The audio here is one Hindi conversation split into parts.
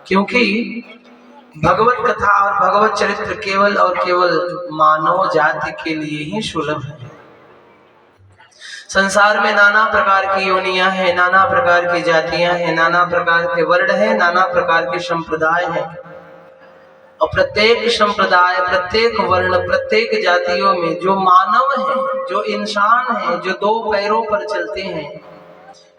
क्योंकि भगवत कथा और भगवत चरित्र केवल और केवल मानव जाति के लिए ही सुलभ है। संसार में नाना प्रकार की योनियां हैं, नाना प्रकार की जातियां हैं, नाना प्रकार के वर्ण हैं, नाना प्रकार के संप्रदाय हैं, और प्रत्येक संप्रदाय, प्रत्येक वर्ण, प्रत्येक जातियों में जो मानव हैं, जो इंसान हैं, जो दो पैरों पर चलते हैं,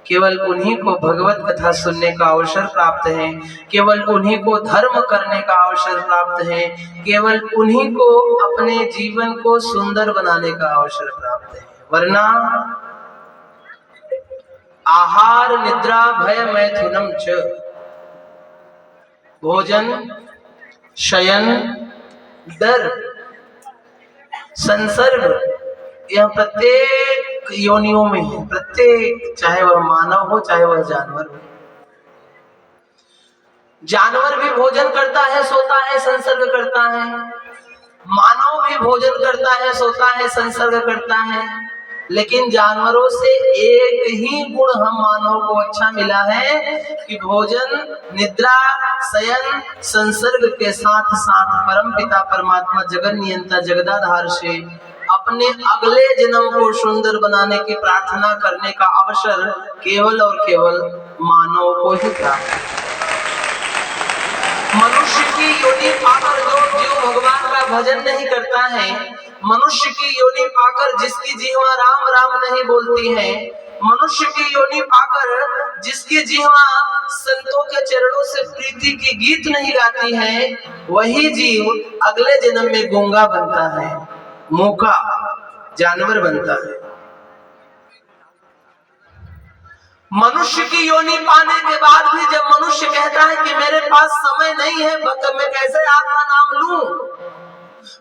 केवल उन्हीं को भगवत कथा सुनने का अवसर प्राप्त है, केवल उन्हीं को धर्म करने का अवसर प्राप्त है, केवल उन्हीं को अपने जीवन को सुंदर बनाने का अवसर प्राप्त है। वरना आहार निद्रा भय मैथुनम च, भोजन शयन दर संसर्ग, यह प्रत्येक योनियों में है। प्रत्येक, चाहे वह मानव हो चाहे वह जानवर हो। जानवर भी भोजन करता है, सोता है, संसर्ग करता है। मानव भी भोजन करता है, सोता है, संसर्ग करता है। लेकिन जानवरों से एक ही गुण हम मानव को अच्छा मिला है कि भोजन, निद्रा, शयन, संसर्ग के साथ साथ परम पिता परमात्मा जगत नियंता जगदाधार से अपने अगले जन्म को सुंदर बनाने की प्रार्थना करने का अवसर केवल और केवल मानव को ही प्राप्त है। मनुष्य की योनि पाकर जो जीव भगवान का भजन नहीं करता है, मनुष्य की योनि पाकर जिसकी जीवा राम राम नहीं बोलती है, मनुष्य की योनि पाकर जिसकी जीवा संतों के चरणों से प्रीति की गीत नहीं गाती है, वही जीव अगले जन्म में गूंगा बनता है, मूका जानवर बनता है। मनुष्य की योनि पाने के बाद भी जब मनुष्य कहता है कि मेरे पास समय नहीं है, मैं कैसे आपका नाम लूं,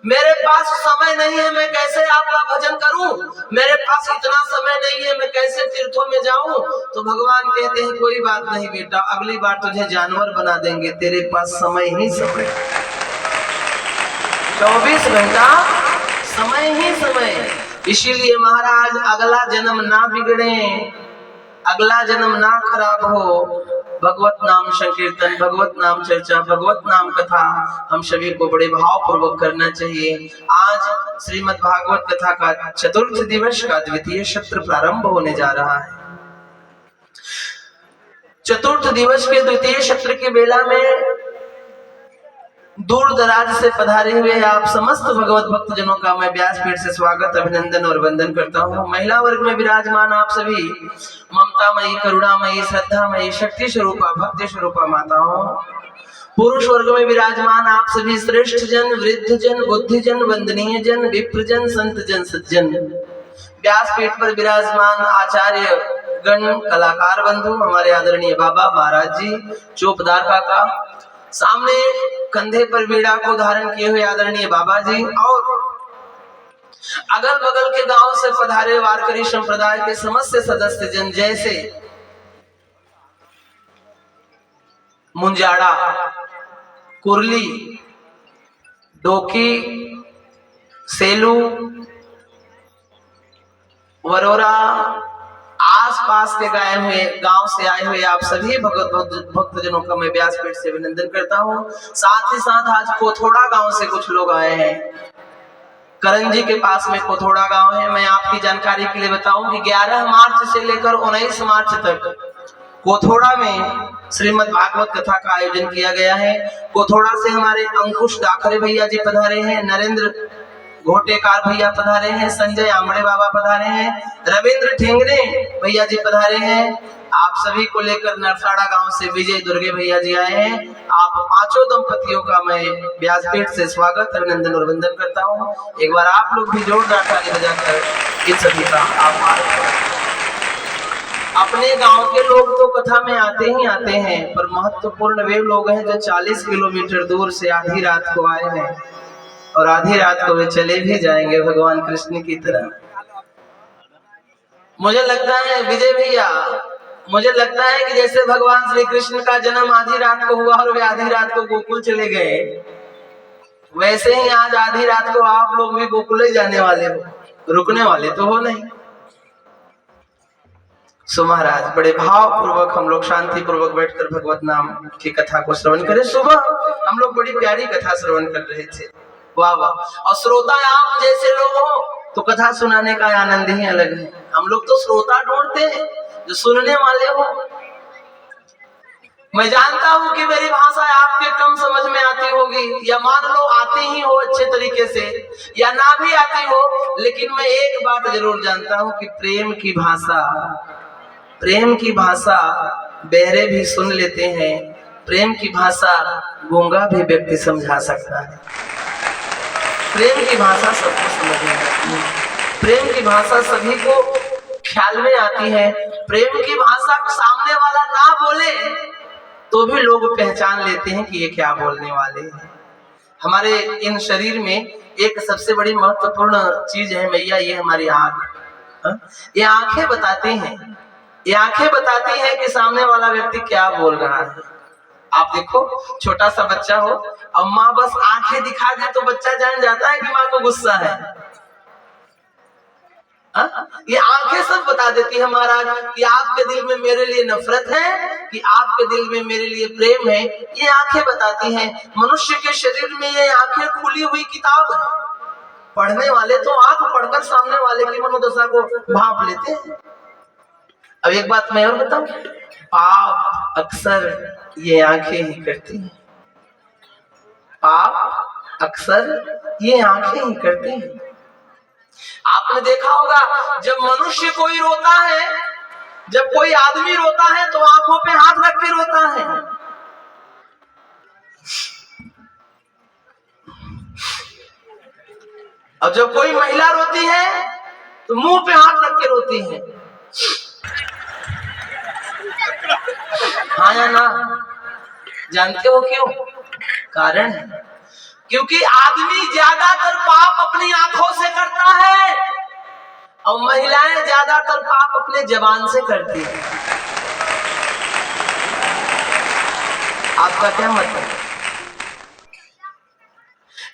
मेरे पास समय नहीं है, मैं कैसे आपका भजन करूं, मेरे पास इतना समय नहीं है, मैं कैसे तीर्थों में जाऊं, तो भगवान कहते हैं कोई बात नहीं बेटा, अगली बार तुझे जानवर बना देंगे, तेरे पास समय ही समय, 24 घंटा समय ही समय। इसीलिए महाराज अगला जन्म ना बिगड़े, अगला जन्म ना खराब हो, भगवत नाम संकीर्तन, भगवत नाम चर्चा, भगवत नाम कथा हम सभी को बड़े भाव पूर्वक करना चाहिए। आज श्रीमद् भागवत कथा का चतुर्थ दिवस का द्वितीय सत्र प्रारंभ होने जा रहा है। चतुर्थ दिवस के द्वितीय सत्र की बेला में दूर दराज से पधारे हुए आप समस्त भगवत भक्त जनों का मैं व्यासपीठ से स्वागत, अभिनंदन और वंदन करता हूँ। महिला वर्ग में विराजमान आप सभी ममतामयी, करुणामयी, श्रद्धामयी, शक्ति स्वरूपा, भक्ति स्वरूपा माताओं, पुरुष वर्ग में विराजमान आप सभी श्रेष्ठ जन, वृद्ध जन, बुद्धि जन, वंदनीय जन, विप्र जन, संत जन, सज्जन, व्यासपीठ पर विराजमान आचार्य गण, कलाकार बंधु, हमारे आदरणीय बाबा महाराज जी, चौपदार काका, सामने कंधे पर वीणा को धारण किए हुए आदरणीय बाबा जी, और अगल बगल के गांव से पधारे वारकरी संप्रदाय के समस्त सदस्य जन, जैसे मुंजाड़ा, कुरली, डोकी, सेलू, वरोरा, आसपास के गांव से आए हुए आप सभी भक्त जनों का मैं व्यासपीठ से अभिनंदन करता हूं। साथ ही साथ आज कोथोड़ा गांव से कुछ लोग आए हैं। करंजी के पास में कोथोड़ा गांव है। मैं आपकी जानकारी के लिए बताऊं कि 11 मार्च से लेकर 19 मार्च तक कोथोड़ा में श्रीमद् भागवत कथा का आयोजन किया गया है। कोथोड़ा से हमारे अंकुश डाकरे भैया जी पधारे हैं, नरेंद्र घोटेकार भैया पधारे हैं, संजय आमड़े बाबा पधारे हैं, रविंद्र ठेंगरे भैया जी पधारे हैं। आप सभी को लेकर नरसाड़ा गांव से विजय दुर्गे भैया जी आए हैं। आप पांचों दंपतियों का मैं व्यासपीठ से स्वागत, अभिनंदन और वंदन करता हूं। एक बार आप लोग भी जोरदार ताली बजाकर इन सभी का आभार। अपने गांव के लोग तो कथा में आते ही आते हैं, पर महत्वपूर्ण वे लोग हैं जो 40 किलोमीटर दूर से आधी रात को आए हैं और आधी रात को वे चले भी जाएंगे भगवान कृष्ण की तरह। मुझे लगता है विजय भैया, मुझे लगता है कि जैसे भगवान श्री कृष्ण का जन्म आधी रात को हुआ और वे आधी रात को गोकुल चले गए, वैसे ही आज आधी रात को आप लोग भी गोकुल ही जाने वाले हो, रुकने वाले तो हो नहीं। सो महाराज बड़े भाव पूर्वक हम लोग शांति पूर्वक बैठकर भगवत नाम की कथा को श्रवण करें। सुबह हम लोग बड़ी प्यारी कथा श्रवण कर रहे थे, वाह वाह। और श्रोता आप जैसे लोग हो तो कथा सुनाने का आनंद ही अलग है। हम लोग तो श्रोता ढूंढते हैं जो सुनने वाले हो। मैं जानता हूं कि मेरी भाषा आपके कम समझ में आती होगी, या मान लो आती ही हो अच्छे तरीके से, या ना भी आती हो, लेकिन मैं एक बात जरूर जानता हूं कि प्रेम की भाषा बहरे भी सुन लेते हैं, प्रेम की भाषा गूंगा भी व्यक्ति समझा सकता है। प्रेम की भाषा सबको समझ में आती है, प्रेम की भाषा सभी को ख्याल में आती है। प्रेम की भाषा सामने वाला ना बोले तो भी लोग पहचान लेते हैं कि ये क्या बोलने वाले हैं। हमारे इन शरीर में एक सबसे बड़ी महत्वपूर्ण चीज है मैया, ये हमारी आंख। ये आंखें बताती हैं कि सामने वाला व्यक्ति क्या बोल रहा है। आप देखो छोटा सा बच्चा हो और माँ बस आंखें दिखा दे तो बच्चा जान जाता है कि माँ को गुस्सा है। ये आंखें सब बता देती है महाराज कि आपके दिल में मेरे लिए नफरत है, कि आपके दिल में मेरे लिए प्रेम है। ये आंखें बताती हैं। मनुष्य के शरीर में ये आंखें खुली हुई किताब है। पढ़ने वाले तो आंख पढ़कर सामने वाले की मनोदशा को भांप लेते हैं। अब एक बात मैं और बताऊं, पाप अक्सर ये आंखें ही करती हैं। पाप अक्सर ये आंखें ही करती हैं। आपने देखा होगा जब मनुष्य कोई रोता है, जब कोई आदमी रोता है तो आंखों पे हाथ रख के रोता है। और जब कोई महिला रोती है तो मुंह पे हाथ रख के रोती है। हाँ या ना? जानते हो क्यों? कारण क्योंकि आदमी ज्यादातर पाप अपनी आंखों से करता है और महिलाएं ज्यादातर पाप अपने जबान से करती है। आपका क्या मतलब?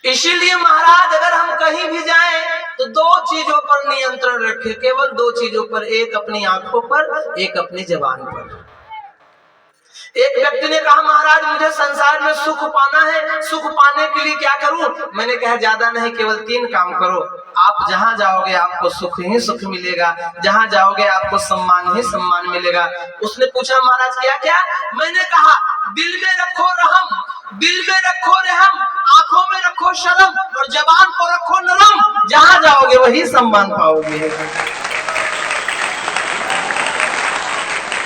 इसीलिए महाराज अगर हम कहीं भी जाएं तो दो चीजों पर नियंत्रण रखें, केवल दो चीजों पर, एक अपनी आंखों पर, एक अपनी जबान पर। एक व्यक्ति ने कहा महाराज मुझे संसार में सुख पाना है, सुख पाने के लिए क्या करूं? मैंने कहा ज्यादा नहीं, केवल 3 काम करो। आप जहां जाओगे आपको सुख ही सुख मिलेगा, जहां जाओगे आपको सम्मान ही सम्मान मिलेगा। उसने पूछा महाराज क्या क्या? मैंने कहा दिल में रखो रहम, दिल में रखो रहम, आंखों में रखो शर्म और जबान को रखो नरम। जहां जाओगे वही सम्मान पाओगे,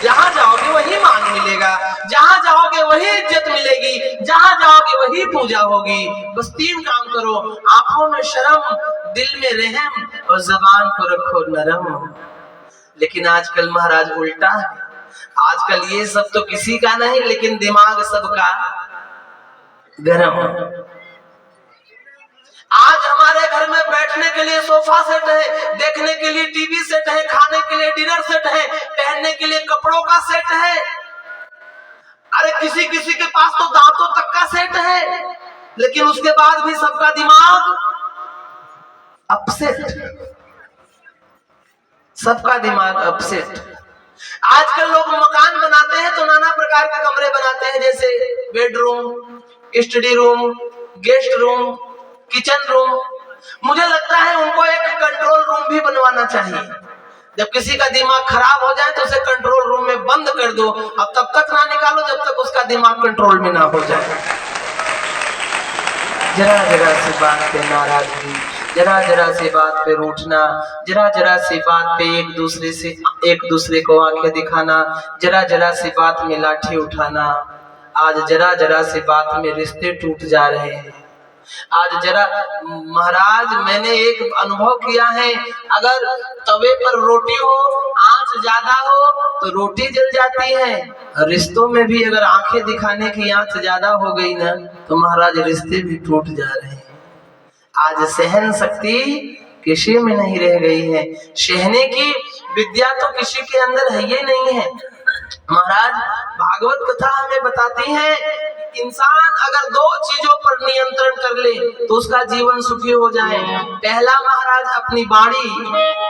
जहां जाओगे वही मान मिलेगा, जहां जाओगे वही इज्जत मिलेगी, जहां जाओगे वही पूजा होगी। बस 3 काम करो, आंखों में शर्म, दिल में रहम और जबान को रखो नरम। लेकिन आजकल महाराज उल्टा है। आजकल ये सब तो किसी का नहीं, लेकिन दिमाग सबका गरम। आज हमारे घर में बैठने के लिए सोफा सेट है, देखने के लिए टीवी सेट है, खाने के लिए डिनर सेट है, पहनने के लिए कपड़ों का सेट है। अरे किसी किसी के पास तो दांतों तक का सेट है, लेकिन उसके बाद भी सबका दिमाग अपसेट, सबका दिमाग अपसेट। आजकल लोग मकान बनाते हैं तो नाना प्रकार के कमरे बनाते हैं, जैसे bedroom, study room, guest room, kitchen room. मुझे लगता है उनको एक कंट्रोल रूम भी बनवाना चाहिए। जब किसी का दिमाग खराब हो जाए तो उसे कंट्रोल रूम में बंद कर दो, अब तब तक ना निकालो जब तक उसका दिमाग कंट्रोल में ना हो जाए। जरा जरा सी बात पे नाराजगी, जरा जरा सी बात पे रूठना, जरा जरा सी बात पे एक दूसरे को आंखें दिखाना, जरा जरा सी बात में लाठी उठाना। आज जरा जरा सी बात में रिश्ते टूट जा रहे हैं। आज जरा महाराज मैंने एक अनुभव किया है, अगर तवे पर रोटी हो, आंच ज्यादा हो तो रोटी जल जाती है। रिश्तों में भी अगर आंखें दिखाने की आंच ज्यादा हो गई ना तो महाराज रिश्ते भी टूट जा रहे हैं। आज सहन शक्ति किसी में नहीं रह गई है, सहने की विद्या तो किसी के अंदर है ही नहीं है। महाराज भागवत कथा हमें बताती है इंसान अगर 2 चीजों पर नियंत्रण कर ले तो उसका जीवन सुखी हो जाए। पहला महाराज अपनी वाणी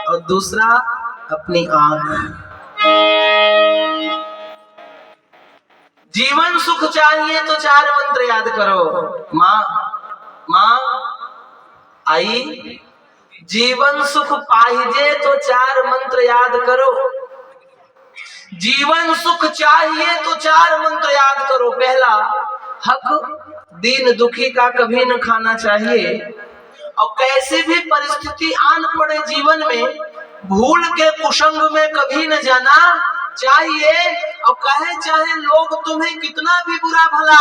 और दूसरा अपनी आंख। जीवन सुख चाहिए तो 4 मंत्र याद करो। माँ माँ आई, जीवन सुख पाहिजे तो 4 मंत्र याद करो। जीवन सुख चाहिए तो 4 मंत्र याद करो। पहला, हक दीन दुखी का कभी न खाना चाहिए। और कैसी भी परिस्थिति आन पड़े जीवन में, भूल के कुसंग में कभी न जाना चाहिए। और कहे चाहे लोग तुम्हें कितना भी बुरा भला,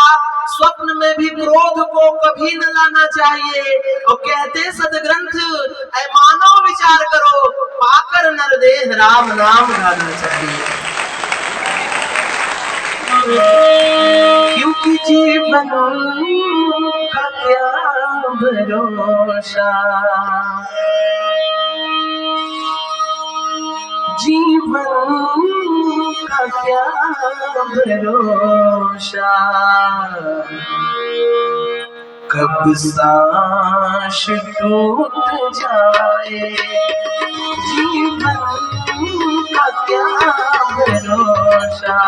स्वप्न में भी क्रोध को कभी न लाना चाहिए। और कहते सदग्रंथ, ऐ मानव विचार करो, पाकर नरदेह राम नाम गाना चाहिए। क्योंकि जीवन का क्या भरोसा, जीवन का क्या भरोसा, कब सांस टूट जाए। जीवन का क्या भरोसा,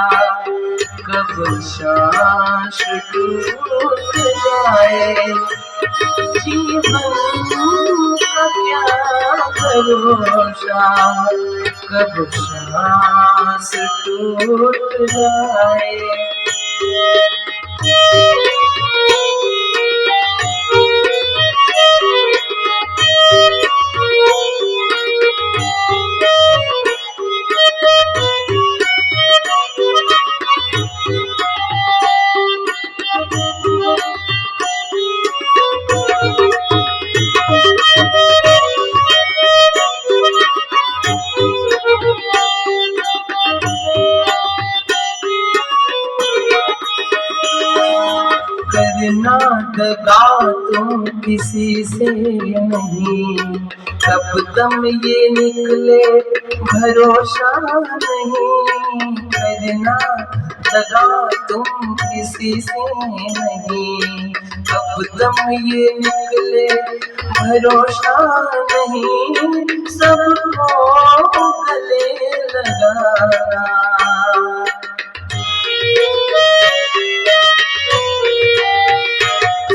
कब सांस टूट जाए। जीवन का क्या भरोसा, कब सांस टूट जाए। करना दगा तुम किसी से नहीं, तब दम ये निकले भरोसा नहीं। करना दगा तुम किसी से नहीं, तब दम ये निकले भरोसा नहीं। सबको गले लगाना,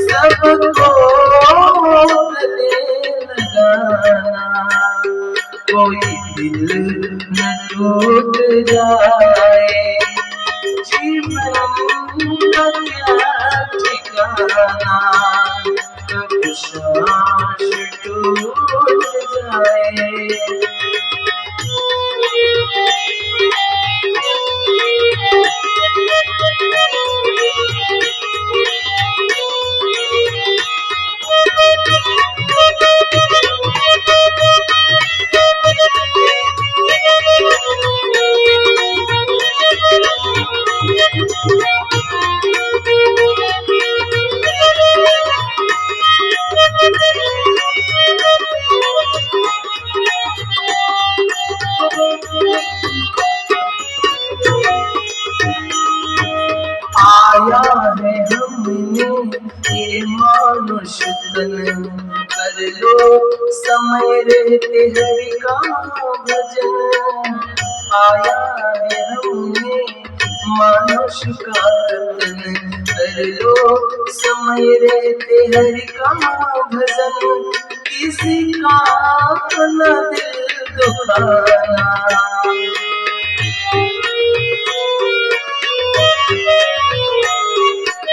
सबको गले लगाना, कोई दिल न टूट जाए। जीवन का क्या ठिकाना, कब सांस टूट जाए। आया है हमने ये मानुष तन, कर लो समय रहते हरि का भजन। आया है हमने मानुष का तन, कर लो समय रहते हरि का भजन। किसी का न दिल दुखाना,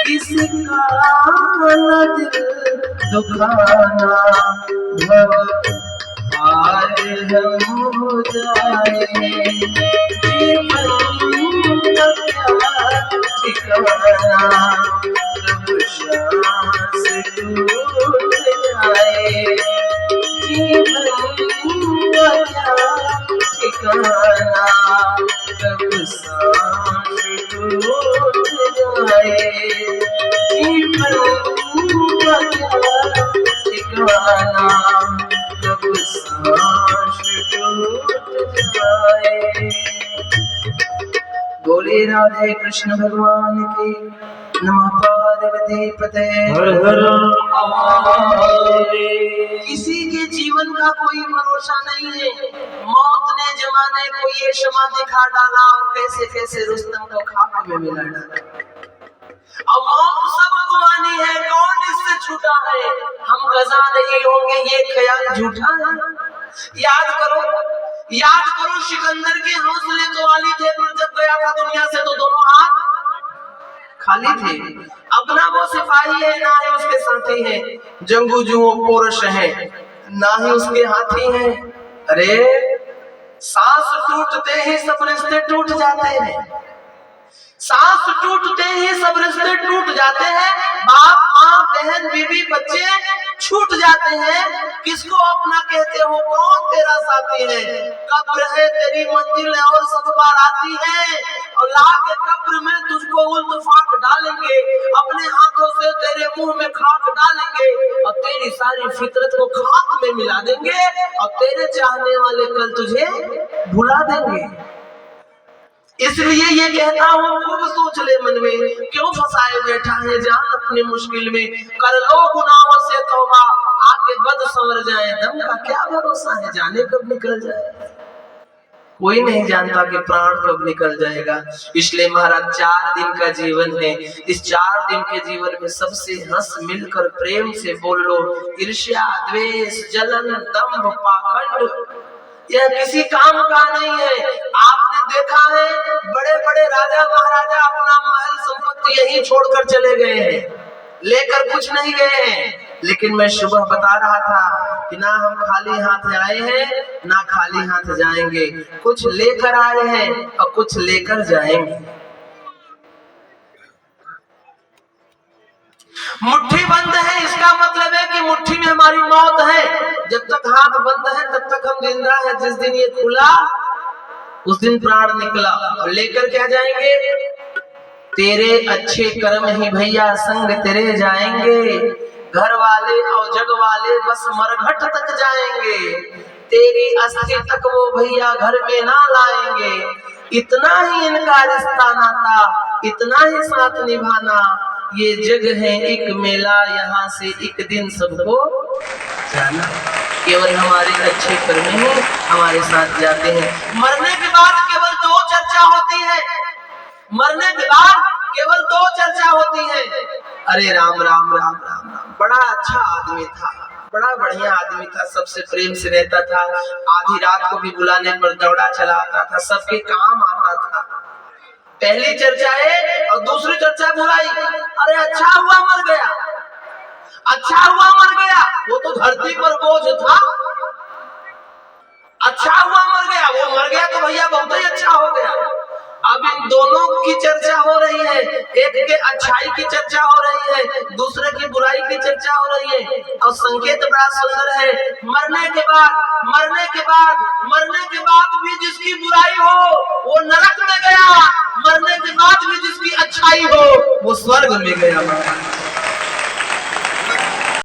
किसका न दिल दुखाना। भव पार हम हो जाए। जीवन का क्या ठिकाना, कब सांस टूट जाए। जीवन का क्या ठिकाना, कब सांस टूट जाए। जीवन का क्या ठिकाना, कब सांस टूट जाए। बोले राधे कृष्ण भगवान की। नमः पार्वती पते। हर हर महादेव। किसी के जीवन का कोई भरोसा नहीं है। मौत ने जमाने को ये क्षमा दिखा डाला और कैसे कैसे रुस्तम को खाक में मिला डाला। अब मौत सबको आनी है, कौन इससे छूटा है? हम गजा नहीं होंगे ये ख्याल झूठा है। याद करो सिकंदर के हौसले तो आली थे, पर जब गया था दुनिया से तो दोनों हाथ खाली थे। अब ना वो सिपाही है, ना ही उसके साथी है, जंगजू पोरश है, ना ही उसके हाथी है। अरे सांस टूटते ही सब रिश्ते टूट जाते हैं। सांस टूटते ही सब रिश्ते टूट जाते हैं। बाप माँ बहन बीवी बच्चे छूट जाते हैं। किसको अपना कहते हो? कौन तेरा साथी है? कब्र है तेरी मंजिल है और सब बार आती है, और ला के कब्र में तुझको उल्टफाक डालेंगे, अपने हाथों से तेरे मुंह में खाक डालेंगे और तेरी सारी फितरत को खाक में मिला देंगे, और तेरे चाहने वाले कल तुझे भुला देंगे। इसलिए ये कहता हूँ, खूब सोच ले मन में, क्यों फंसाए बैठा है जान अपनी मुश्किल में। कर लो गुनाहों से तौबा, आगे बद संवर जाए, दम का क्या भरोसा है जाने कब निकल जाए। कोई नहीं जानता कि प्राण कब निकल जाएगा। इसलिए महाराज 4 दिन का जीवन है, इस 4 दिन के जीवन में सबसे हंस मिलकर प्रेम से बोल लो। ईर्ष्या, द्वेष, जलन, दंभ, पाखंड यह किसी काम का नहीं है। आपने देखा है बड़े बड़े राजा महाराजा अपना महल संपत्ति यही छोड़कर चले गए हैं, लेकर कुछ नहीं गए हैं। लेकिन मैं सुबह बता रहा था कि ना हम खाली हाथ आए हैं, ना खाली हाथ जाएंगे। कुछ लेकर आए हैं और कुछ लेकर जाएंगे। मुट्ठी बंद है, इसका मतलब है कि मुट्ठी में हमारी मौत है। जब तक हाथ बंद है तब तक हम जिंदा है। जिस दिन ये खुला उस दिन प्राण निकला। और लेकर क्या जाएंगे? तेरे अच्छे कर्म ही भैया संग तेरे जाएंगे। घर वाले और जग वाले बस मरघट तक जाएंगे, तेरी अस्थि तक वो भैया घर में ना लाएंगे। इतना ही इनका रिश्ता नाता, इतना ही साथ निभाना। ये जग है एक मेला, यहाँ से एक दिन सबको जाना। केवल हमारे अच्छे कर्म ही हमारे साथ जाते हैं। मरने के बाद केवल 2 चर्चा होती है। मरने के बाद केवल 2 चर्चा होती है। अरे राम राम राम राम राम, बड़ा अच्छा आदमी था, बड़ा बढ़िया आदमी था, सबसे प्रेम से रहता था, आधी रात को भी बुलाने पर दौड़ा चला आता था, सबके काम आता था। पहली चर्चा है और दूसरी चर्चा बुराई। अरे अच्छा हुआ मर गया, अच्छा हुआ मर गया, वो तो धरती पर बोझ था। अच्छा हुआ मर गया, वो मर गया तो भैया बहुत ही अच्छा हो गया। अब इन दोनों की चर्चा हो रही है, एक के अच्छाई की चर्चा हो रही है, दूसरे की बुराई की चर्चा हो रही है। और संकेत बड़ा सुंदर है, मरने के बाद भी जिसकी बुराई हो वो नरक में गया, मरने के बाद भी जिसकी अच्छाई हो वो स्वर्ग में गया।